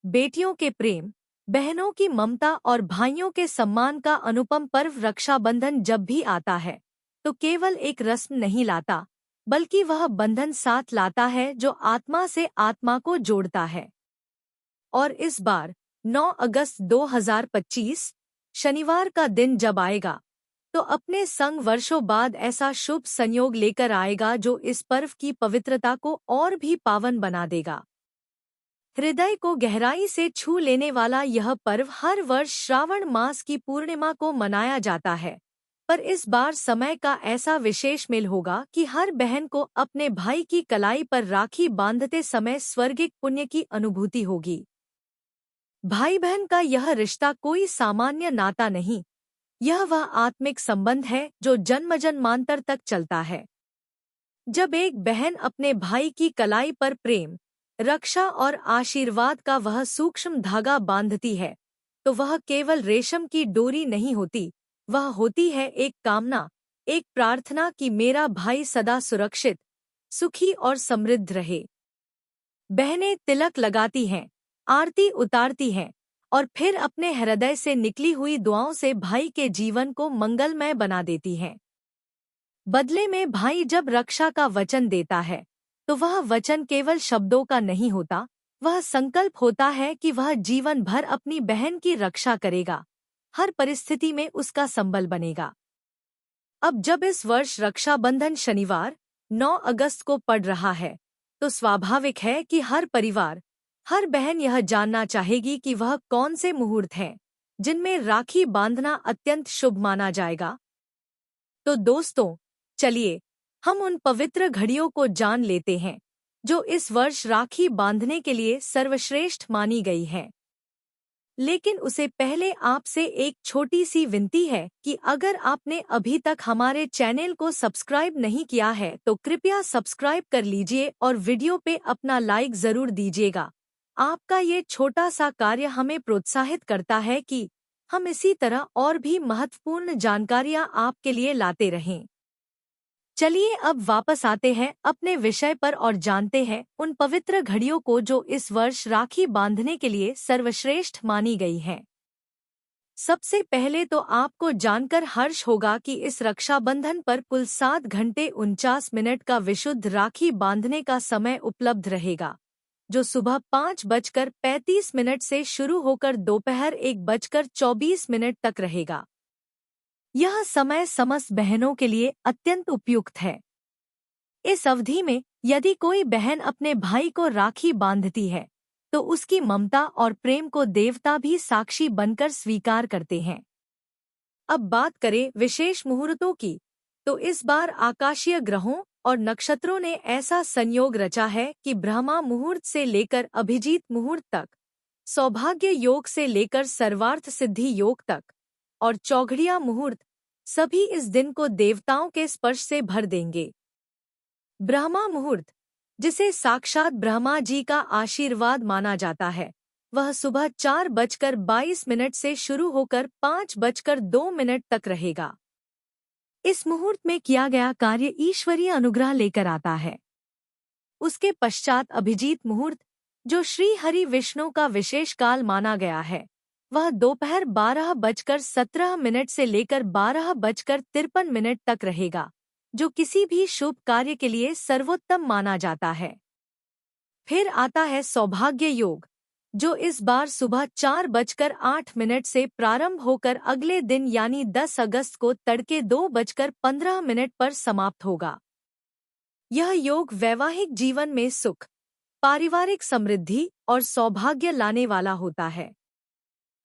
बेटियों के प्रेम, बहनों की ममता और भाइयों के सम्मान का अनुपम पर्व रक्षाबंधन जब भी आता है तो केवल एक रस्म नहीं लाता, बल्कि वह बंधन साथ लाता है जो आत्मा से आत्मा को जोड़ता है। और इस बार 9 अगस्त 2025 शनिवार का दिन जब आएगा तो अपने संग वर्षों बाद ऐसा शुभ संयोग लेकर आएगा जो इस पर्व की पवित्रता को और भी पावन बना देगा। हृदय को गहराई से छू लेने वाला यह पर्व हर वर्ष श्रावण मास की पूर्णिमा को मनाया जाता है, पर इस बार समय का ऐसा विशेष मेल होगा कि हर बहन को अपने भाई की कलाई पर राखी बांधते समय स्वर्गिक पुण्य की अनुभूति होगी। भाई बहन का यह रिश्ता कोई सामान्य नाता नहीं, यह वह आत्मिक संबंध है जो जन्मांतर तक चलता है। जब एक बहन अपने भाई की कलाई पर प्रेम, रक्षा और आशीर्वाद का वह सूक्ष्म धागा बांधती है तो वह केवल रेशम की डोरी नहीं होती, वह होती है एक कामना, एक प्रार्थना कि मेरा भाई सदा सुरक्षित, सुखी और समृद्ध रहे। बहनें तिलक लगाती हैं, आरती उतारती हैं और फिर अपने हृदय से निकली हुई दुआओं से भाई के जीवन को मंगलमय बना देती हैं। बदले में भाई जब रक्षा का वचन देता है तो वह वचन केवल शब्दों का नहीं होता, वह संकल्प होता है कि वह जीवन भर अपनी बहन की रक्षा करेगा, हर परिस्थिति में उसका संबल बनेगा। अब जब इस वर्ष रक्षाबंधन शनिवार 9 अगस्त को पड़ रहा है तो स्वाभाविक है कि हर परिवार, हर बहन यह जानना चाहेगी कि वह कौन से मुहूर्त हैं जिनमें राखी बांधना अत्यंत शुभ माना जाएगा। तो दोस्तों, चलिए हम उन पवित्र घड़ियों को जान लेते हैं जो इस वर्ष राखी बांधने के लिए सर्वश्रेष्ठ मानी गई हैं। लेकिन उसे पहले आपसे एक छोटी सी विनती है कि अगर आपने अभी तक हमारे चैनल को सब्सक्राइब नहीं किया है तो कृपया सब्सक्राइब कर लीजिए और वीडियो पे अपना लाइक जरूर दीजिएगा। आपका ये छोटा सा कार्य हमें प्रोत्साहित करता है कि हम इसी तरह और भी महत्वपूर्ण जानकारियां आपके लिए लाते रहें। चलिए अब वापस आते हैं अपने विषय पर और जानते हैं उन पवित्र घड़ियों को जो इस वर्ष राखी बांधने के लिए सर्वश्रेष्ठ मानी गई हैं। सबसे पहले तो आपको जानकर हर्ष होगा कि इस रक्षाबंधन पर कुल 7 घंटे 49 मिनट का विशुद्ध राखी बांधने का समय उपलब्ध रहेगा, जो सुबह 5:35 से शुरू होकर दोपहर 1:24 तक रहेगा। यह समय समस्त बहनों के लिए अत्यंत उपयुक्त है। इस अवधि में यदि कोई बहन अपने भाई को राखी बांधती है तो उसकी ममता और प्रेम को देवता भी साक्षी बनकर स्वीकार करते हैं। अब बात करें विशेष मुहूर्तों की, तो इस बार आकाशीय ग्रहों और नक्षत्रों ने ऐसा संयोग रचा है कि ब्रह्मा मुहूर्त से लेकर अभिजीत मुहूर्त तक, सौभाग्य योग से लेकर सर्वार्थ सिद्धि योग तक और चौघड़िया मुहूर्त सभी इस दिन को देवताओं के स्पर्श से भर देंगे। ब्रह्मा मुहूर्त, जिसे साक्षात ब्रह्मा जी का आशीर्वाद माना जाता है, वह सुबह 4:22 से शुरू होकर 5:02 तक रहेगा। इस मुहूर्त में किया गया कार्य ईश्वरीय अनुग्रह लेकर आता है। उसके पश्चात अभिजीत मुहूर्त, जो श्री हरि विष्णु का विशेष काल माना गया है, वह दोपहर 12:17 से लेकर 12:53 तक रहेगा, जो किसी भी शुभ कार्य के लिए सर्वोत्तम माना जाता है। फिर आता है सौभाग्य योग, जो इस बार सुबह 4:08 से प्रारंभ होकर अगले दिन यानी 10 अगस्त को तड़के 2:15 पर समाप्त होगा। यह योग वैवाहिक जीवन में सुख, पारिवारिक समृद्धि और सौभाग्य लाने वाला होता है।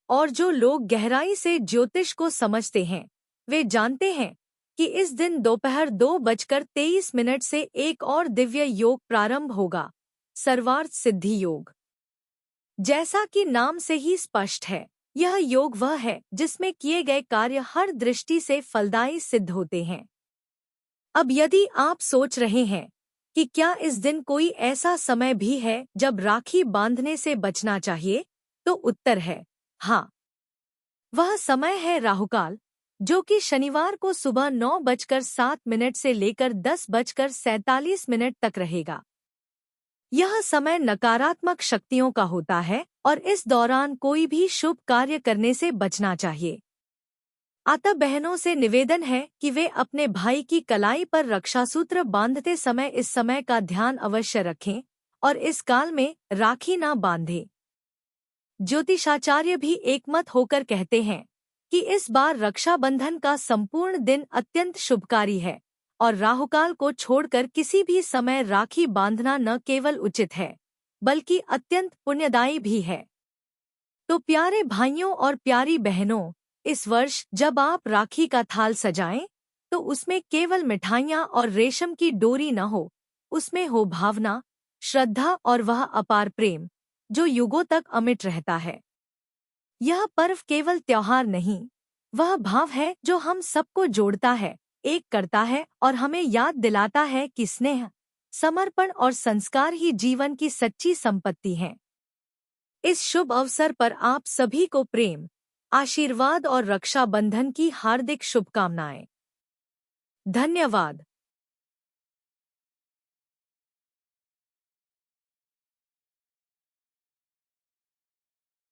और जो लोग गहराई से ज्योतिष को समझते हैं, वे जानते हैं कि इस दिन दोपहर 2:23 से एक और दिव्य योग प्रारंभ होगा, सर्वार्थ सिद्धि योग। जैसा कि नाम से ही स्पष्ट है, यह योग वह है जिसमें किए गए कार्य हर दृष्टि से फलदायी सिद्ध होते हैं। अब यदि आप सोच रहे हैं कि क्या इस दिन कोई ऐसा समय भी है जब राखी बांधने से बचना चाहिए, तो उत्तर है हाँ। वह समय है राहुकाल, जो कि शनिवार को सुबह 9:07 से लेकर 10:47 तक रहेगा। यह समय नकारात्मक शक्तियों का होता है और इस दौरान कोई भी शुभ कार्य करने से बचना चाहिए। अतः बहनों से निवेदन है कि वे अपने भाई की कलाई पर रक्षासूत्र बांधते समय इस समय का ध्यान अवश्य रखें और इस काल में राखी न बांधें। ज्योतिषाचार्य भी एकमत होकर कहते हैं कि इस बार रक्षाबंधन का संपूर्ण दिन अत्यंत शुभकारी है और राहुकाल को छोड़कर किसी भी समय राखी बांधना न केवल उचित है बल्कि अत्यंत पुण्यदायी भी है। तो प्यारे भाइयों और प्यारी बहनों, इस वर्ष जब आप राखी का थाल सजाएं तो उसमें केवल मिठाइयाँ और रेशम की डोरी न हो, उसमें हो भावना, श्रद्धा और वह अपार प्रेम जो युगों तक अमिट रहता है। यह पर्व केवल त्योहार नहीं, वह भाव है जो हम सबको जोड़ता है, एक करता है और हमें याद दिलाता है कि स्नेह, समर्पण और संस्कार ही जीवन की सच्ची संपत्ति हैं। इस शुभ अवसर पर आप सभी को प्रेम, आशीर्वाद और रक्षाबंधन की हार्दिक शुभकामनाएं। धन्यवाद।